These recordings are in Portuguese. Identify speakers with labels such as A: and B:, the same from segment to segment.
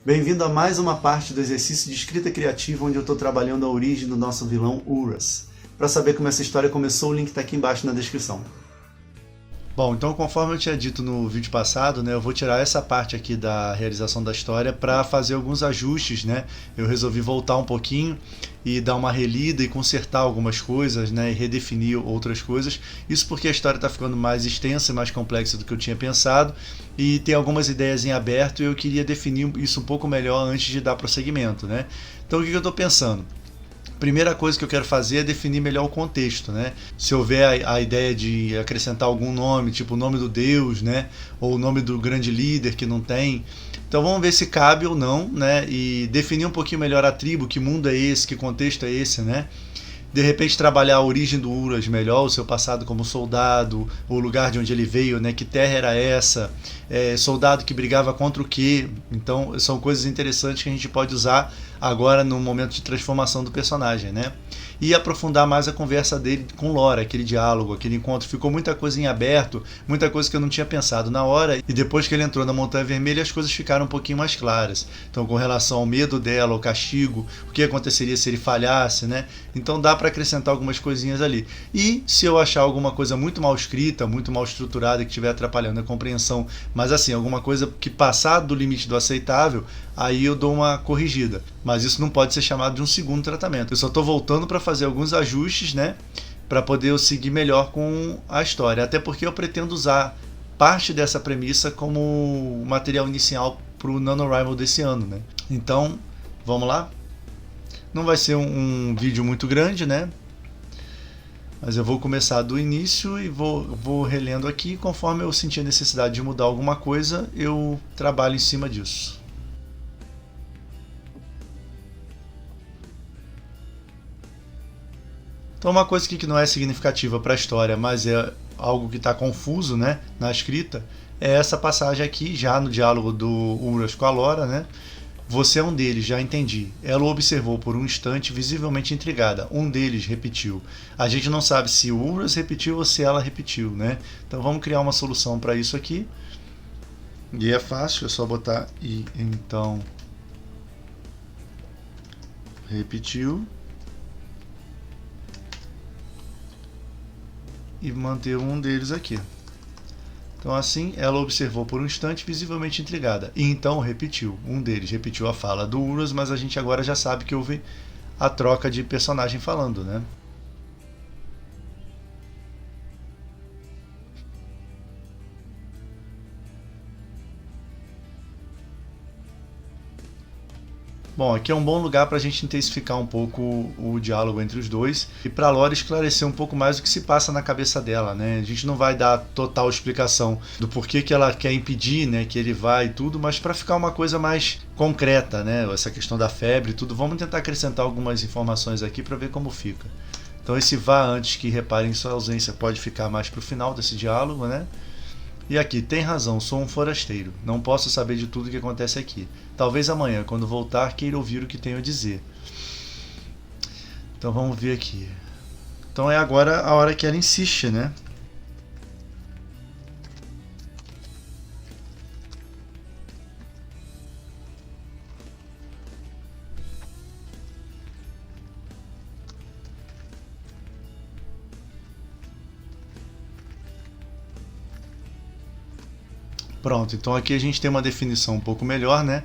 A: Bem-vindo a mais uma parte do exercício de escrita criativa onde eu estou trabalhando a origem do nosso vilão Urus. Para saber como essa história começou, o link está aqui embaixo na descrição. Bom, então conforme eu tinha dito no vídeo passado, né, eu vou tirar essa parte aqui da realização da história para fazer alguns ajustes, né? Eu resolvi voltar um pouquinho e dar uma relida e consertar algumas coisas, né, e redefinir outras coisas. Isso porque a história está ficando mais extensa e mais complexa do que eu tinha pensado e tem algumas ideias em aberto e eu queria definir isso um pouco melhor antes de dar prosseguimento, né? Então o que eu estou pensando? Primeira coisa que eu quero fazer é definir melhor o contexto, né? Se houver a ideia de acrescentar algum nome, tipo o nome do Deus, né? Ou o nome do grande líder que não tem. Então vamos ver se cabe ou não, né? E definir um pouquinho melhor a tribo, que mundo é esse, que contexto é esse, né? De repente trabalhar a origem do Urus melhor, o seu passado como soldado, o lugar de onde ele veio, né? Que terra era essa, soldado que brigava contra o quê. Então são coisas interessantes que a gente pode usar agora no momento de transformação do personagem, né? E aprofundar mais a conversa dele com Laura, aquele diálogo, aquele encontro. Ficou muita coisa em aberto, muita coisa que eu não tinha pensado na hora. E depois que ele entrou na Montanha Vermelha, as coisas ficaram um pouquinho mais claras. Então, com relação ao medo dela, ao castigo, o que aconteceria se ele falhasse, né? Então dá para acrescentar algumas coisinhas ali. E se eu achar alguma coisa muito mal escrita, muito mal estruturada, que estiver atrapalhando a compreensão, mas assim, alguma coisa que passar do limite do aceitável, aí eu dou uma corrigida. Mas isso não pode ser chamado de um segundo tratamento. Eu só estou voltando para fazer alguns ajustes, né? Para poder eu seguir melhor com a história. Até porque eu pretendo usar parte dessa premissa como material inicial para o NaNoWriMo desse ano, né? Então, vamos lá? Não vai ser um vídeo muito grande, né? Mas eu vou começar do início e vou relendo aqui. Conforme eu sentir a necessidade de mudar alguma coisa, eu trabalho em cima disso. Então uma coisa aqui que não é significativa para a história, mas é algo que está confuso, né, na escrita, é essa passagem aqui, já no diálogo do Urus com a Laura, né? Você é um deles, já entendi. Ela o observou por um instante, visivelmente intrigada. Um deles repetiu. A gente não sabe se o Urus repetiu ou se ela repetiu, né? Então vamos criar uma solução para isso aqui. E é fácil, é só botar e então repetiu. E manter um deles aqui. Então assim, ela observou por um instante, visivelmente intrigada, e então repetiu. Um deles repetiu a fala do Urus, mas a gente agora já sabe que houve a troca de personagem falando, né? Bom, aqui é um bom lugar para a gente intensificar um pouco o diálogo entre os dois e para a Laura esclarecer um pouco mais o que se passa na cabeça dela, né? A gente não vai dar total explicação do porquê que ela quer impedir, né, que ele vá e tudo, mas para ficar uma coisa mais concreta, né? Essa questão da febre e tudo, vamos tentar acrescentar algumas informações aqui para ver como fica. Então esse vá antes que reparem em sua ausência pode ficar mais para o final desse diálogo, né? E aqui, tem razão, sou um forasteiro. Não posso saber de tudo o que acontece aqui. Talvez amanhã, quando voltar, queira ouvir o que tenho a dizer. Então vamos ver aqui. Então é agora a hora que ela insiste, né? Pronto, então aqui a gente tem uma definição um pouco melhor, né?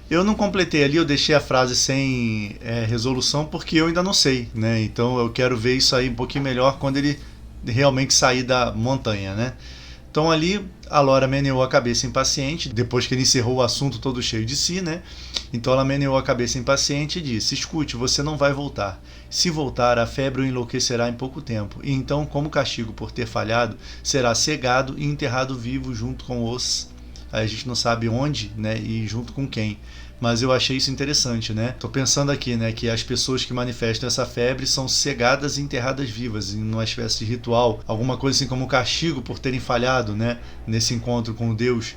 A: Eu não completei ali, eu deixei a frase sem resolução porque eu ainda não sei, né? Então eu quero ver isso aí um pouquinho melhor quando ele realmente sair da montanha, né? Então ali a Laura meneou a cabeça impaciente, depois que ele encerrou o assunto todo cheio de si, né? Então ela meneou a cabeça impaciente e disse: escute, você não vai voltar. Se voltar, a febre o enlouquecerá em pouco tempo. E então, como castigo por ter falhado, será cegado e enterrado vivo junto com os... Aí a gente não sabe onde, né? E junto com quem. Mas eu achei isso interessante, né? Tô pensando aqui, né, que as pessoas que manifestam essa febre são cegadas e enterradas vivas em uma espécie de ritual, alguma coisa assim como castigo por terem falhado, né, nesse encontro com Deus.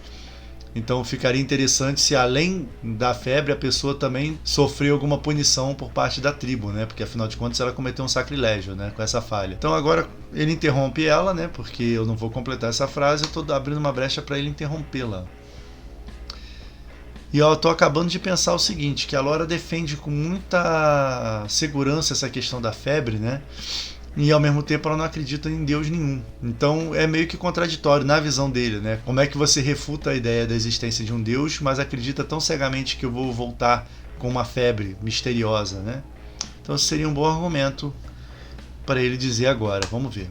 A: Então ficaria interessante se além da febre a pessoa também sofreu alguma punição por parte da tribo, né? Porque afinal de contas ela cometeu um sacrilégio, né, com essa falha. Então agora ele interrompe ela, né? Porque eu não vou completar essa frase, eu estou abrindo uma brecha para ele interrompê-la. E eu tô acabando de pensar o seguinte, que a Laura defende com muita segurança essa questão da febre, né? E ao mesmo tempo ela não acredita em Deus nenhum. Então é meio que contraditório na visão dele, né? Como é que você refuta a ideia da existência de um Deus, mas acredita tão cegamente que eu vou voltar com uma febre misteriosa, né? Então esse seria um bom argumento para ele dizer agora. Vamos ver.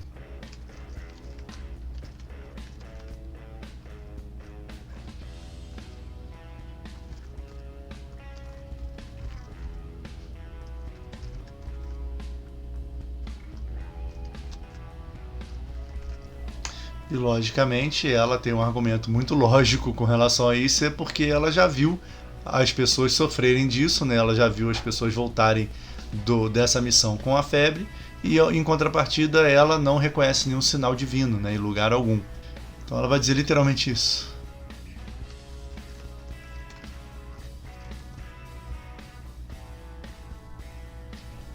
A: E logicamente ela tem um argumento muito lógico com relação a isso, é porque ela já viu as pessoas sofrerem disso, né? Ela já viu as pessoas voltarem dessa missão com a febre, e em contrapartida ela não reconhece nenhum sinal divino, né? Em lugar algum. Então ela vai dizer literalmente isso.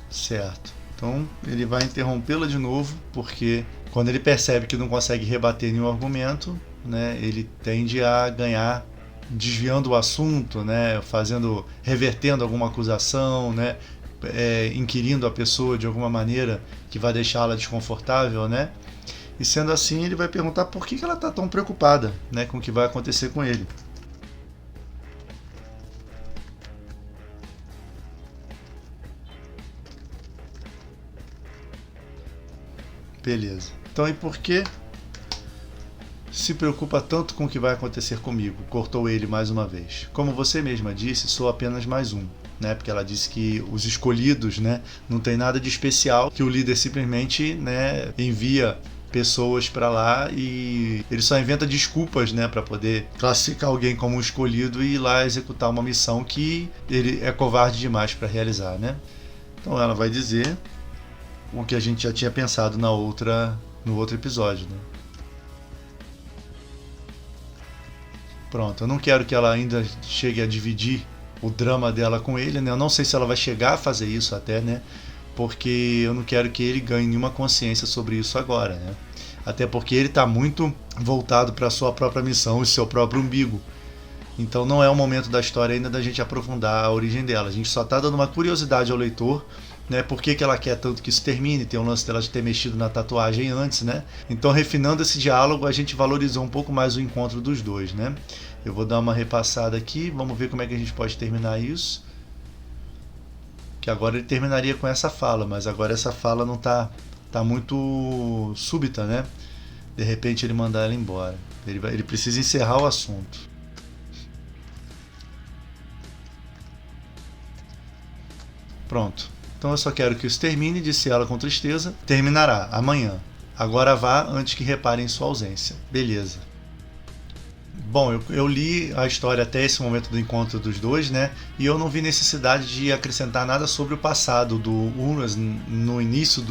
A: Certo. Então ele vai interrompê-la de novo, porque quando ele percebe que não consegue rebater nenhum argumento, né, ele tende a ganhar desviando o assunto, né, revertendo alguma acusação, né, inquirindo a pessoa de alguma maneira que vai deixá-la desconfortável, né? E sendo assim, ele vai perguntar por que ela está tão preocupada, né, com o que vai acontecer com ele. Beleza. Então, e por que se preocupa tanto com o que vai acontecer comigo? Cortou ele mais uma vez. Como você mesma disse, sou apenas mais um. Né? Porque ela disse que os escolhidos, né, não tem nada de especial, que o líder simplesmente, né, envia pessoas para lá e ele só inventa desculpas, né, para poder classificar alguém como um escolhido e ir lá executar uma missão que ele é covarde demais para realizar, né? Então ela vai dizer o que a gente já tinha pensado no outro episódio, né? Pronto, eu não quero que ela ainda chegue a dividir o drama dela com ele, né? Eu não sei se ela vai chegar a fazer isso até, né? Porque eu não quero que ele ganhe nenhuma consciência sobre isso agora, né? Até porque ele está muito voltado para a sua própria missão e seu próprio umbigo. Então não é o momento da história ainda da gente aprofundar a origem dela. A gente só está dando uma curiosidade ao leitor, né? Por que ela quer tanto que isso termine? Tem um lance dela de ter mexido na tatuagem antes, né? Então, refinando esse diálogo, a gente valorizou um pouco mais o encontro dos dois, né? Eu vou dar uma repassada aqui, vamos ver como é que a gente pode terminar isso. Que agora ele terminaria com essa fala, mas agora essa fala não tá muito súbita, né? De repente ele mandar ela embora. Ele precisa encerrar o assunto. Pronto. Então eu só quero que isso termine, disse ela com tristeza. Terminará amanhã. Agora vá antes que reparem sua ausência. Beleza. Bom, eu li a história até esse momento do encontro dos dois, né? E eu não vi necessidade de acrescentar nada sobre o passado do Uras no início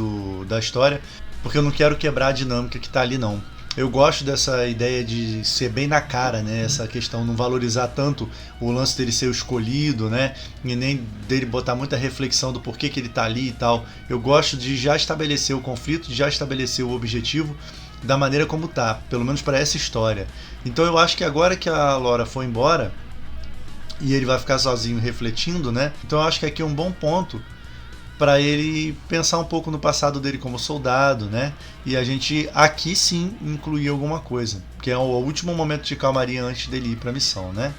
A: da história, porque eu não quero quebrar a dinâmica que está ali, não. Eu gosto dessa ideia de ser bem na cara, né? Essa questão, não valorizar tanto o lance dele ser o escolhido, né? E nem dele botar muita reflexão do porquê que ele está ali e tal. Eu gosto de já estabelecer o conflito, de já estabelecer o objetivo da maneira como tá, pelo menos para essa história. Então eu acho que agora que a Laura foi embora e ele vai ficar sozinho refletindo, né? Então eu acho que aqui é um bom ponto para ele pensar um pouco no passado dele como soldado, né? E a gente aqui sim incluir alguma coisa, que é o último momento de calmaria antes dele ir para a missão, né?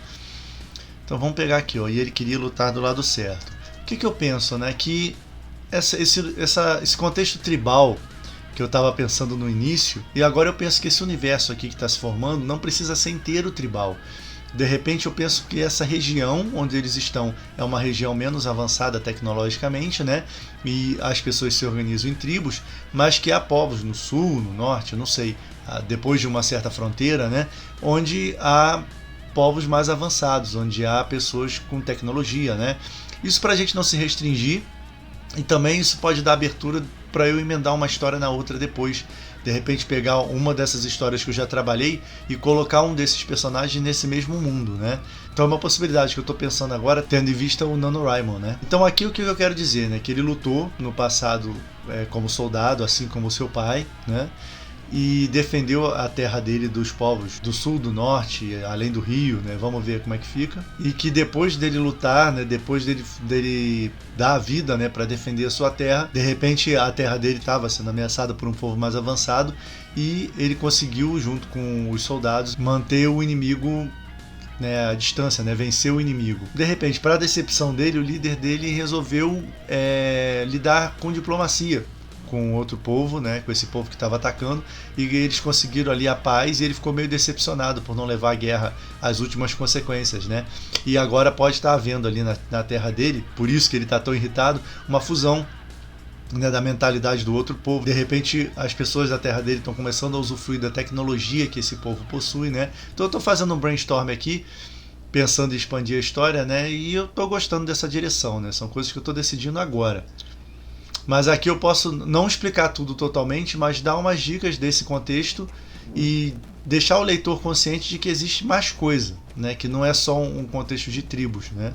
A: Então vamos pegar aqui, ó, e ele queria lutar do lado certo. O que eu penso, né? Que esse contexto tribal que eu estava pensando no início, e agora eu penso que esse universo aqui que está se formando não precisa ser inteiro tribal. De repente eu penso que essa região onde eles estão é uma região menos avançada tecnologicamente, né? E as pessoas se organizam em tribos, mas que há povos no sul, no norte, eu não sei, depois de uma certa fronteira, né? Onde há povos mais avançados, onde há pessoas com tecnologia, né? Isso para a gente não se restringir, e também isso pode dar abertura para eu emendar uma história na outra depois. De repente pegar uma dessas histórias que eu já trabalhei e colocar um desses personagens nesse mesmo mundo, né? Então é uma possibilidade que eu estou pensando agora, tendo em vista o NaNoWriMo, né? Então aqui o que eu quero dizer, né? Que ele lutou no passado como soldado, assim como seu pai, né? e defendeu a terra dele dos povos do sul, do norte, além do rio, né? Vamos ver como é que fica. E que depois dele lutar, né? Depois dele dar a vida, né? Para defender a sua terra, de repente a terra dele estava sendo ameaçada por um povo mais avançado e ele conseguiu, junto com os soldados, manter o inimigo, né, a distância, né, vencer o inimigo. De repente, para a decepção dele, o líder dele resolveu lidar com diplomacia com outro povo, né, com esse povo que estava atacando, e eles conseguiram ali a paz e ele ficou meio decepcionado por não levar a guerra às últimas consequências, né? E agora pode estar havendo ali na terra dele, por isso que ele está tão irritado, uma fusão, né, da mentalidade do outro povo. De repente as pessoas da terra dele estão começando a usufruir da tecnologia que esse povo possui, né? Então eu estou fazendo um brainstorm aqui, pensando em expandir a história, né? E eu estou gostando dessa direção, né? São coisas que eu estou decidindo agora. Mas aqui eu posso não explicar tudo totalmente, mas dar umas dicas desse contexto e deixar o leitor consciente de que existe mais coisa, né? Que não é só um contexto de tribos, né?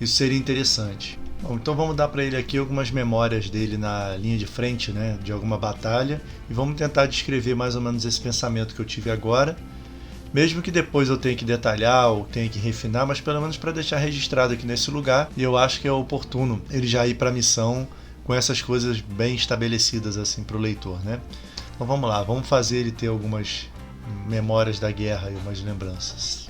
A: Isso seria interessante. Bom, então vamos dar para ele aqui algumas memórias dele na linha de frente, né? De alguma batalha, e vamos tentar descrever mais ou menos esse pensamento que eu tive agora. Mesmo que depois eu tenha que detalhar ou tenha que refinar, mas pelo menos para deixar registrado aqui nesse lugar. E eu acho que é oportuno ele já ir para a missão com essas coisas bem estabelecidas assim para o leitor, né? Então vamos lá, vamos fazer ele ter algumas memórias da guerra e umas lembranças.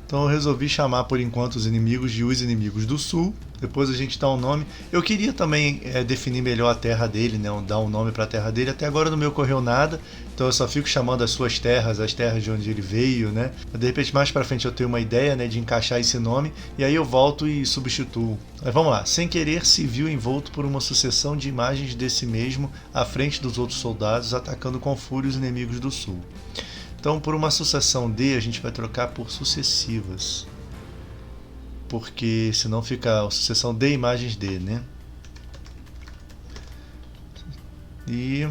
A: Então eu resolvi chamar por enquanto os inimigos de Os Inimigos do Sul. Depois a gente dá um nome. Eu queria também definir melhor a terra dele, né? Dar um nome para a terra dele. Até agora não me ocorreu nada, então eu só fico chamando as suas terras, as terras de onde ele veio, né? De repente mais para frente eu tenho uma ideia, né, de encaixar esse nome e aí eu volto e substituo. Mas vamos lá. Sem querer se viu envolto por uma sucessão de imagens desse mesmo à frente dos outros soldados, atacando com fúria os inimigos do sul. Então, por uma sucessão de, a gente vai trocar por sucessivas, porque senão fica a sucessão de imagens de, né? E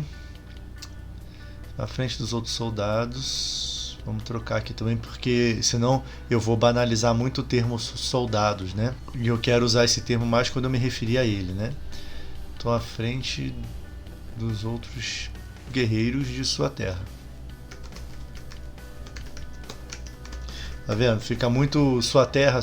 A: à frente dos outros soldados, vamos trocar aqui também, porque senão eu vou banalizar muito o termo soldados, né? E eu quero usar esse termo mais quando eu me referir a ele, né? Então, à frente dos outros guerreiros de sua terra. Tá vendo? Fica muito sua terra,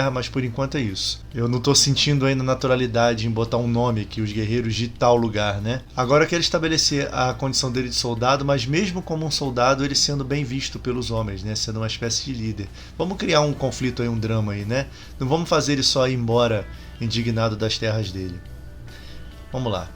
A: mas por enquanto é isso. Eu não tô sentindo ainda naturalidade em botar um nome aqui, os guerreiros de tal lugar, né? Agora eu quero estabelecer a condição dele de soldado, mas mesmo como um soldado, ele sendo bem visto pelos homens, né? Sendo uma espécie de líder. Vamos criar um conflito aí, um drama aí, né? Não vamos fazer ele só ir embora indignado das terras dele. Vamos lá.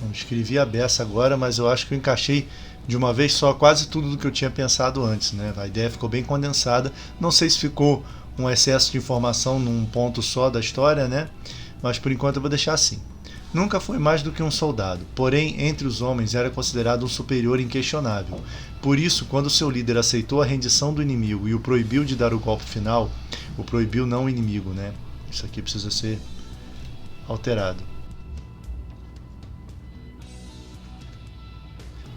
A: Não escrevi a beça agora, mas eu acho que eu encaixei de uma vez só quase tudo do que eu tinha pensado antes, né? A ideia ficou bem condensada. Não sei se ficou um excesso de informação num ponto só da história, né? Mas por enquanto eu vou deixar assim. Nunca foi mais do que um soldado, porém entre os homens era considerado um superior inquestionável. Por isso, quando seu líder aceitou a rendição do inimigo e o proibiu de dar o golpe final, o proibiu não o inimigo, né? Isso aqui precisa ser alterado.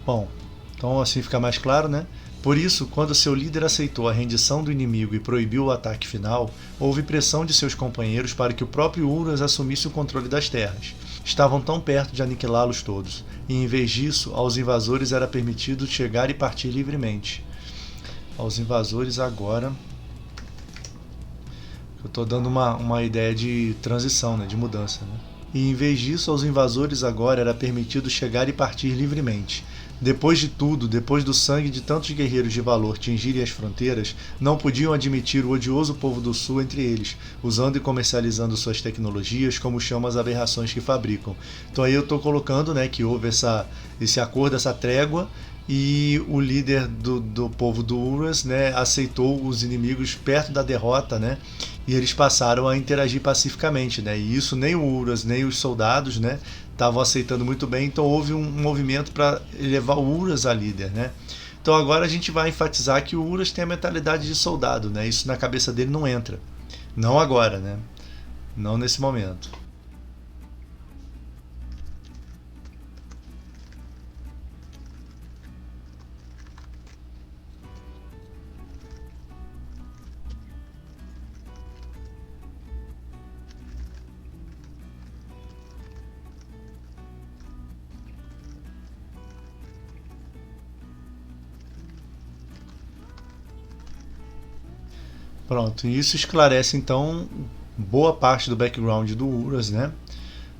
A: Bom, então assim fica mais claro, né? Por isso, quando seu líder aceitou a rendição do inimigo e proibiu o ataque final, houve pressão de seus companheiros para que o próprio Urus assumisse o controle das terras. Estavam tão perto de aniquilá-los todos, e em vez disso, aos invasores era permitido chegar e partir livremente. Aos invasores agora... Eu estou dando uma ideia de transição, né, de mudança. Né? E em vez disso, aos invasores agora era permitido chegar e partir livremente. Depois de tudo, depois do sangue de tantos guerreiros de valor tingirem as fronteiras, não podiam admitir o odioso povo do sul entre eles, usando e comercializando suas tecnologias como chamam as aberrações que fabricam. Então aí eu estou colocando, né, que houve esse acordo, essa trégua, e o líder do povo do Urus, né, aceitou os inimigos perto da derrota, né, e eles passaram a interagir pacificamente, né, e isso nem o Urus nem os soldados, né, estavam aceitando muito bem, então houve um movimento para elevar o Urus a líder, né. Então agora a gente vai enfatizar que o Urus tem a mentalidade de soldado, né, isso na cabeça dele não entra, não agora, né, não nesse momento. Pronto, e isso esclarece então boa parte do background do Urus, né?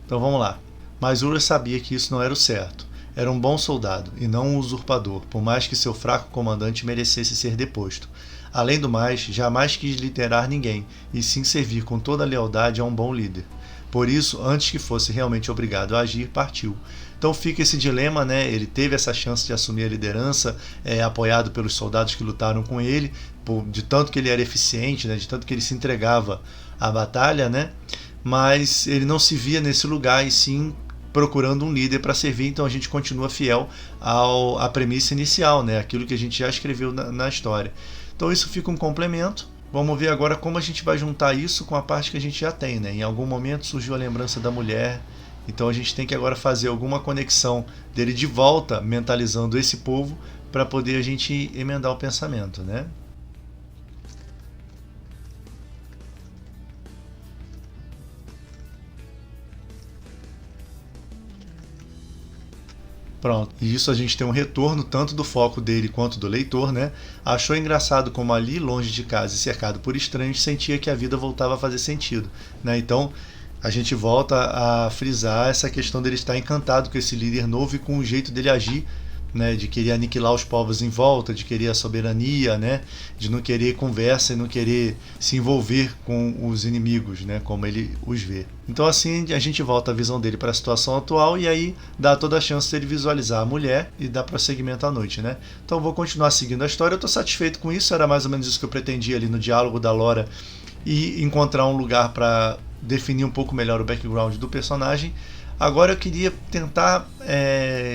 A: Então vamos lá. Mas Urus sabia que isso não era o certo. Era um bom soldado e não um usurpador, por mais que seu fraco comandante merecesse ser deposto. Além do mais, jamais quis liderar ninguém, e sim servir com toda a lealdade a um bom líder. Por isso, antes que fosse realmente obrigado a agir, partiu. Então fica esse dilema, né? Ele teve essa chance de assumir a liderança, apoiado pelos soldados que lutaram com ele, de tanto que ele era eficiente, né? De tanto que ele se entregava à batalha, né? Mas ele não se via nesse lugar e sim procurando um líder para servir, então a gente continua fiel à premissa inicial, né? Aquilo que a gente já escreveu na história. Então isso fica um complemento. Vamos ver agora como a gente vai juntar isso com a parte que a gente já tem, né? Em algum momento surgiu a lembrança da mulher, então a gente tem que agora fazer alguma conexão dele de volta, mentalizando esse povo, para poder a gente emendar o pensamento, né? Pronto. E isso a gente tem um retorno tanto do foco dele quanto do leitor, né? Achou engraçado como ali, longe de casa e cercado por estranhos, sentia que a vida voltava a fazer sentido, né? Então, a gente volta a frisar essa questão dele estar encantado com esse líder novo e com o jeito dele agir, né, de querer aniquilar os povos em volta, de querer a soberania, né, de não querer conversa e não querer se envolver com os inimigos, né, como ele os vê. Então assim a gente volta a visão dele para a situação atual e aí dá toda a chance dele visualizar a mulher e dar prosseguimento à noite, né. Então eu vou continuar seguindo a história, eu estou satisfeito com isso, era mais ou menos isso que eu pretendia ali no diálogo da Laura e encontrar um lugar para definir um pouco melhor o background do personagem. Agora eu queria tentar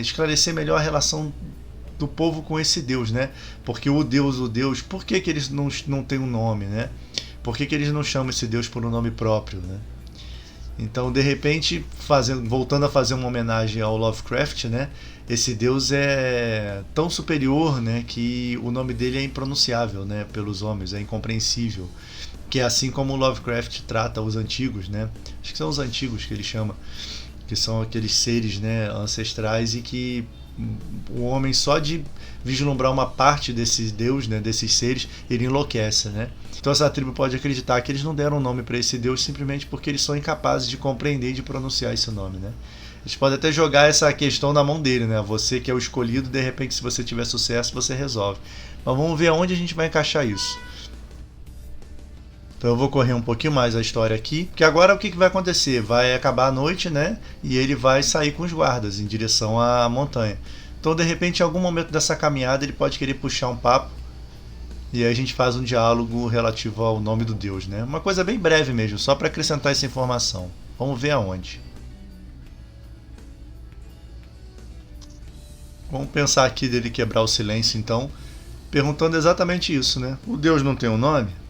A: esclarecer melhor a relação do povo com esse Deus, né? Porque o Deus, por que eles não têm um nome, né? Por que eles não chamam esse Deus por um nome próprio, né? Então, de repente, voltando a fazer uma homenagem ao Lovecraft, né? Esse Deus é tão superior, né? Que o nome dele é impronunciável, né? Pelos homens, é incompreensível. Que é assim como o Lovecraft trata os antigos, né? Acho que são os antigos que ele chama, que são aqueles seres, né, ancestrais e que o homem só de vislumbrar uma parte desse Deus, né, desses seres, ele enlouquece, né? Então essa tribo pode acreditar que eles não deram um nome para esse Deus simplesmente porque eles são incapazes de compreender e de pronunciar esse nome, né? Eles podem até jogar essa questão na mão dele, né? Você que é o escolhido, de repente, se você tiver sucesso, você resolve. Mas vamos ver aonde a gente vai encaixar isso. Então eu vou correr um pouquinho mais a história aqui, porque agora o que vai acontecer? Vai acabar a noite, né? E ele vai sair com os guardas em direção à montanha. Então de repente em algum momento dessa caminhada ele pode querer puxar um papo e aí a gente faz um diálogo relativo ao nome do Deus, né? Uma coisa bem breve mesmo, só para acrescentar essa informação. Vamos ver aonde. Vamos pensar aqui dele quebrar o silêncio então, perguntando exatamente isso, né? O Deus não tem um nome?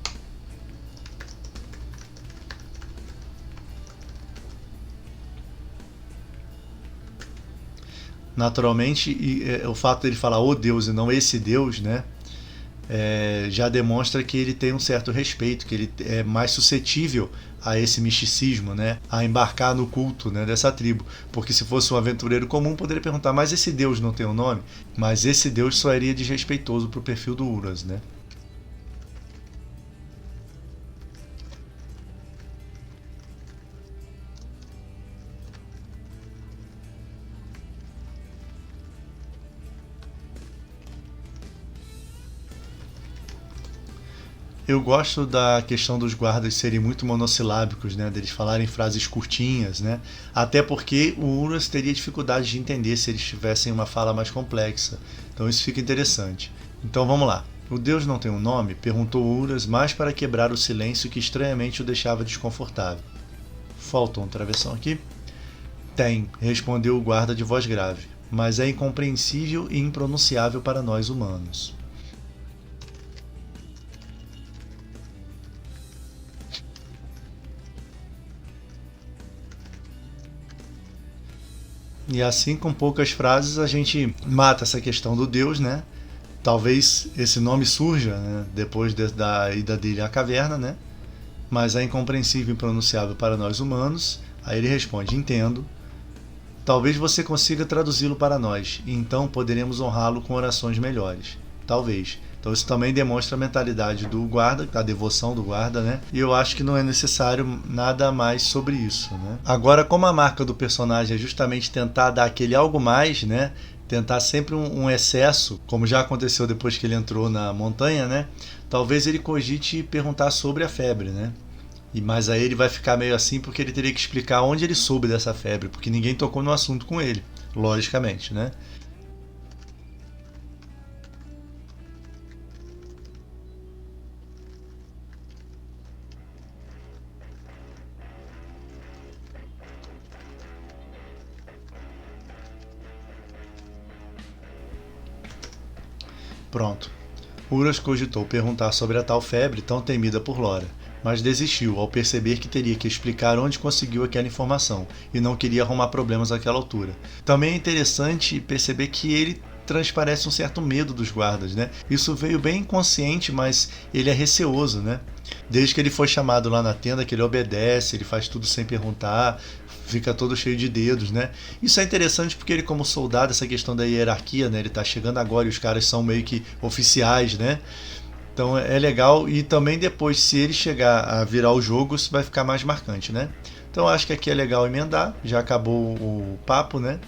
A: Naturalmente, o fato dele falar o Deus e não esse Deus, né, já demonstra que ele tem um certo respeito, que ele é mais suscetível a esse misticismo, né? A embarcar no culto, né, dessa tribo. Porque se fosse um aventureiro comum, poderia perguntar, mas esse Deus não tem um nome? Mas esse Deus só seria desrespeitoso para o perfil do Urus, né? Eu gosto da questão dos guardas serem muito monossilábicos, né? Deles falarem frases curtinhas, né? Até porque o Urus teria dificuldade de entender se eles tivessem uma fala mais complexa. Então isso fica interessante. Então vamos lá. O Deus não tem um nome? Perguntou Urus, mais para quebrar o silêncio que estranhamente o deixava desconfortável. Falta uma travessão aqui? Tem, respondeu o guarda de voz grave, mas é incompreensível e impronunciável para nós humanos. E assim, com poucas frases, a gente mata essa questão do Deus, né? Talvez esse nome surja, né, depois da ida dele à caverna, né? Mas é incompreensível e impronunciável para nós humanos. Aí ele responde, entendo. Talvez você consiga traduzi-lo para nós, e então poderemos honrá-lo com orações melhores. Talvez. Então isso também demonstra a mentalidade do guarda, a devoção do guarda, né? E eu acho que não é necessário nada mais sobre isso, né? Agora, como a marca do personagem é justamente tentar dar aquele algo mais, né? Tentar sempre um excesso, como já aconteceu depois que ele entrou na montanha, né? Talvez ele cogite perguntar sobre a febre, né? Mas aí ele vai ficar meio assim porque ele teria que explicar onde ele soube dessa febre, porque ninguém tocou no assunto com ele, logicamente, né? Pronto. Urus cogitou perguntar sobre a tal febre tão temida por Lora, mas desistiu ao perceber que teria que explicar onde conseguiu aquela informação e não queria arrumar problemas àquela altura. Também é interessante perceber que ele transparece um certo medo dos guardas, né? Isso veio bem inconsciente, mas ele é receoso, né? Desde que ele foi chamado lá na tenda, que ele obedece, ele faz tudo sem perguntar, fica todo cheio de dedos, né? Isso é interessante porque ele, como soldado, essa questão da hierarquia, né? Ele tá chegando agora e os caras são meio que oficiais, né? Então é legal, e também depois, se ele chegar a virar o jogo, isso vai ficar mais marcante, né? Então acho que aqui é legal emendar, já acabou o papo, né?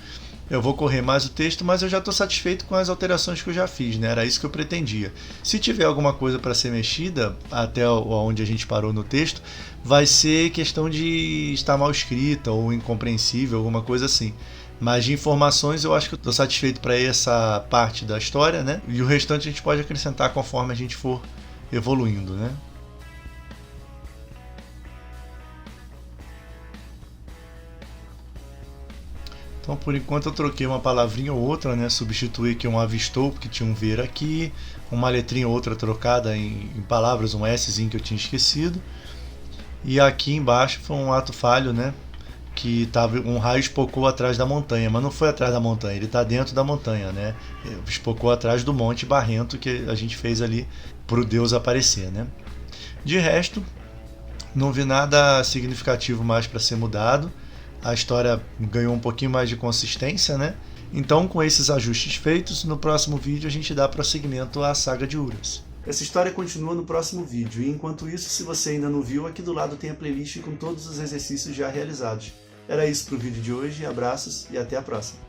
A: Eu vou correr mais o texto, mas eu já estou satisfeito com as alterações que eu já fiz, né? Era isso que eu pretendia. Se tiver alguma coisa para ser mexida, até onde a gente parou no texto, vai ser questão de estar mal escrita ou incompreensível, alguma coisa assim. Mas de informações eu acho que eu estou satisfeito para essa parte da história, né? E o restante a gente pode acrescentar conforme a gente for evoluindo, né? Então, por enquanto, eu troquei uma palavrinha ou outra, né? Substituí aqui um avistou, porque tinha um ver aqui, uma letrinha ou outra trocada em palavras, um Szinho que eu tinha esquecido. E aqui embaixo foi um ato falho, né? Que tava, um raio espocou atrás da montanha, mas não foi atrás da montanha, ele está dentro da montanha, né? Espocou atrás do monte barrento que a gente fez ali para o Deus aparecer, né? De resto, não vi nada significativo mais para ser mudado. A história ganhou um pouquinho mais de consistência, né? Então, com esses ajustes feitos, no próximo vídeo a gente dá prosseguimento à saga de Urus. Essa história continua no próximo vídeo, e enquanto isso, se você ainda não viu, aqui do lado tem a playlist com todos os exercícios já realizados. Era isso para o vídeo de hoje, abraços e até a próxima!